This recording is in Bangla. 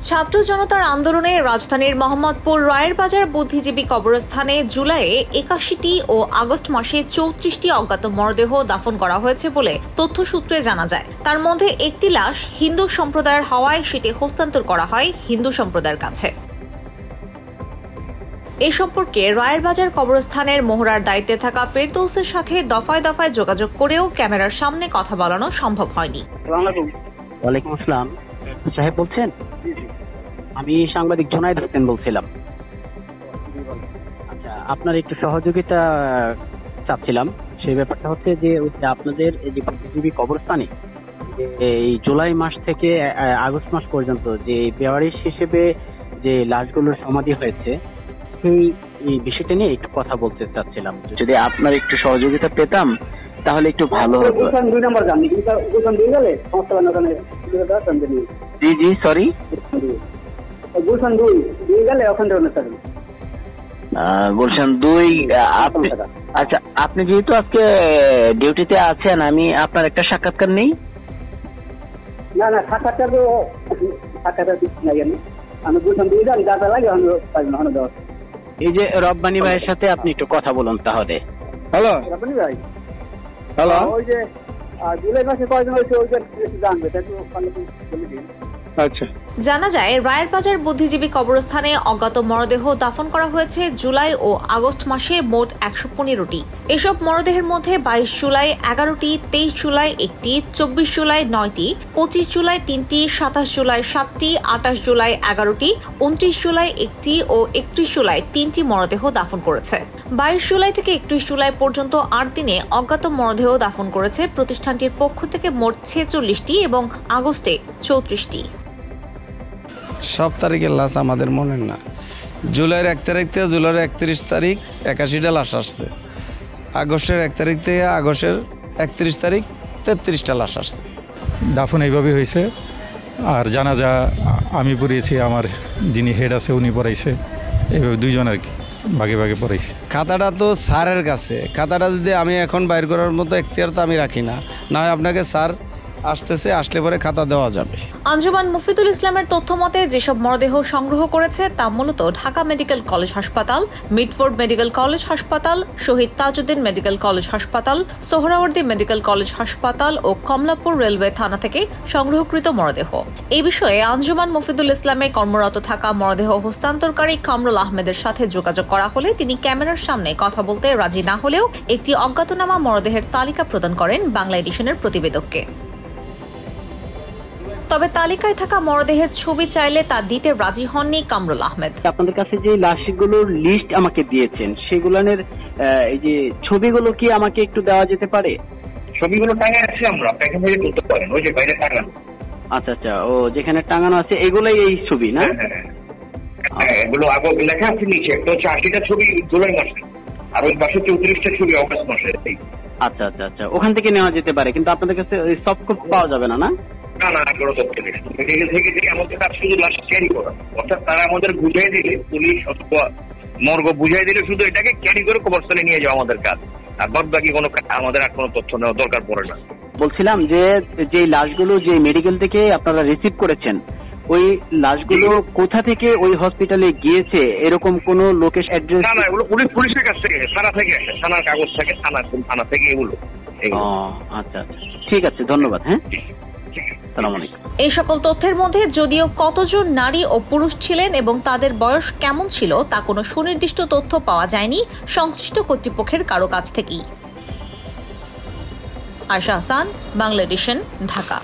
ছাত্র জনতার আন্দোলনে রাজধানীর মোহাম্মদপুর রায়ের বাজার বুদ্ধিজীবী কবরস্থানে জুলাইয়ে ৮১টি ও আগস্ট মাসে ৩৪টি অজ্ঞাত মরদেহ দাফন করা হয়েছে বলে তথ্য সূত্রে জানা যায়। তার মধ্যে একটি লাশ হিন্দু সম্প্রদায়ের হওয়ায় সেটি হস্তান্তর করা হয় হিন্দু সম্প্রদায়ের কাছে। এ সম্পর্কে রায়ের বাজার কবরস্থানের মোহরার দায়িত্বে থাকা ফেরদৌসের সাথে দফায় দফায় যোগাযোগ করেও ক্যামেরার সামনে কথা বলানো সম্ভব হয়নি। ওয়ালাইকুম আসসালাম, সাহেব বলছেন? আমি সাংবাদিক জুনায়েদ হোসেন বলছিলাম। আচ্ছা, আপনার একটু সহযোগিতা চাচ্ছিলাম। সেই ব্যাপারটা হচ্ছে যে আপনাদের এই যে বুদ্ধিজীবী কবরস্থানে এই জুলাই মাস থেকে আগস্ট মাস পর্যন্ত যে বেওয়ারিশ হিসেবে যে লাশগুলোর সমাধি হয়েছে সেই বিষয়টা নিয়ে একটু কথা বলতে চাচ্ছিলাম। যদি আপনার একটু সহযোগিতা পেতাম তাহলে একটু ভালো হতো। জি জি, সরি, গুলশান 2। আচ্ছা, আপনি যেহেতু আজকে ডিউটিতে আছেন, আমি আপনার একটা সাক্ষাৎকার নেই? না, সাক্ষাৎকার আমি গুলশান 2 যান, যা লাগে এই যে রব্বানী ভাইয়ের সাথে আপনি একটু কথা বলুন তাহলে। হ্যালো রব্বানী ভাই, হ্যালো। ওই যে জুলাই মাসে কয়জন হয়েছে ওইটা জানবে, তাই তো বলে দিন। আচ্ছা, জানা যায় রায়ের বাজার বুদ্ধিজীবী কবরস্থানে অজ্ঞাত মরদেহ দাফন করা হয়েছে জুলাই ও আগস্ট মাসে মোট ১১৫টি। এসব মরদেহের মধ্যে ২২ জুলাই ১১টি, ২৩ জুলাই ১টি, ২৪ জুলাই ৯টি, ২৫ জুলাই ৩টি, ২৭ জুলাই ৭টি, ২৮ জুলাই ১১টি, ২৯ জুলাই ১টি ও ৩১ জুলাই ৩টি মরদেহ দাফন করেছে। ২২ জুলাই থেকে ৩১ জুলাই পর্যন্ত ৮ দিনে অজ্ঞাত মরদেহ দাফন করেছে প্রতিষ্ঠানটির পক্ষ থেকে মোট ৪৬টি এবং আগস্টে ৩৪টি। সব তারিখের লাশ আমাদের মনে না। জুলাইয়ের ১ তারিখ থেকে জুলাইয়ের ৩১ তারিখ ৮১টা লাশ আসছে। আগস্টের ১ তারিখ থেকে আগস্টের ৩১ তারিখ ৩৩টা লাশ আসছে। দাফন এইভাবে হয়েছে। আর জানাজা আমি পড়িয়েছি, আমার যিনি হেড আছে উনি পড়াইছে, এইভাবে দুইজন আর কি ভাগে ভাগে পড়াইছে। খাতাটা তো স্যারের কাছে, খাতাটা যদি আমি এখন বাইর করার মতো এখতিয়ার তো আমি রাখি না, না হয় আপনাকে স্যার আসতেছে, আসলে পরে খাতা দেওয়া যাবে। আঞ্জুমান মুফিদুল ইসলামের তথ্য মতে যেসব মরদেহ সংগ্রহ করেছে তা মূলত ঢাকা মেডিকেল কলেজ হাসপাতাল, মিডফোর্ড মেডিকেল কলেজ হাসপাতাল, শহীদ তাজউদ্দিন মেডিকেল কলেজ হাসপাতাল, সোহরাওয়ার্দী মেডিকেল কলেজ হাসপাতাল ও কমলাপুর রেলওয়ে থানা থেকে সংগ্রহকৃত মরদেহ। এই বিষয়ে আঞ্জুমান মুফিদুল ইসলামে কর্মরত থাকা মরদেহ হস্তান্তরকারী কামরুল আহমেদের সাথে যোগাযোগ করা হলে তিনি ক্যামেরার সামনে কথা বলতে রাজি না হলেও একটি অজ্ঞাতনামা মরদেহের তালিকা প্রদান করেন বাংলা এডিশনের প্রতিবেদককে। তবে তালিকায় থাকা মরদেহের ছবি চাইলে তা দিতে রাজি হননি কামরুল আহমেদ। আপনাদের কাছে যে লাশগুলোর লিস্ট আমাকে দিয়েছেন সেগুলোর এই যে ছবিগুলো কি আমাকে একটু দেওয়া যেতে পারে? ছবিগুলো টাঙানো আছে, আমরা প্যাকেজ থেকে তুলতে পারেন, ওই যে বাইরে টাঙানো। আচ্ছা আচ্ছা, ও যেখানে টাঙানো আছে এগুলাই এই ছবি না? হ্যাঁ, এগুলো আগে লেখা আছে নিচে, একটা হচ্ছে ৮০টা ছবি জুলাই মাসে আর ওই পাশে ৩৪টা ছবি অগস্ট মাসে। আচ্ছা আচ্ছা আচ্ছা, ওখান থেকে নেওয়া যেতে পারে, কিন্তু আপনাদের কাছে সফট কপি পাওয়া যাবে না? না না, কোনো তথ্য নেই। মেডিকেল থেকে আমাদের কাছে শুধু লাশ ক্যারি করা, অর্থাৎ তারা আমাদের বুঝাই দিলে, পুলিশ অথবা মর্গ বুঝাই দিলে শুধু এটাকে ক্যারি করে কবরস্থানে নিয়ে যাওয়া আমাদের কাজ, আর বাদ বাকি আমাদের আর কোনো তথ্য নেওয়া দরকার পড়ে না। বলছিলাম যে লাশগুলো যে মেডিকেল থেকে আপনারা রিসিভ করেছেন, ওই লাশগুলো কোথা থেকে ওই হসপিটালে গিয়েছে এরকম কোন লোকের অ্যাড্রেস? না, এগুলো পুলিশের কাছ থেকে, থানা থেকে আসে, থানার কাগজ থাকে, থানা থেকে এগুলো। আচ্ছা আচ্ছা, ঠিক আছে, ধন্যবাদ। হ্যাঁ, এই সকল তথ্যের মধ্যে যদিও কতজন নারী ও পুরুষ ছিলেন এবং তাদের বয়স কেমন ছিল তা কোনো সুনির্দিষ্ট তথ্য পাওয়া যায়নি সংশ্লিষ্ট কর্তৃপক্ষের কারো কাছ থেকেই। আয়শা হাসান, বাংলা এডিশন, ঢাকা।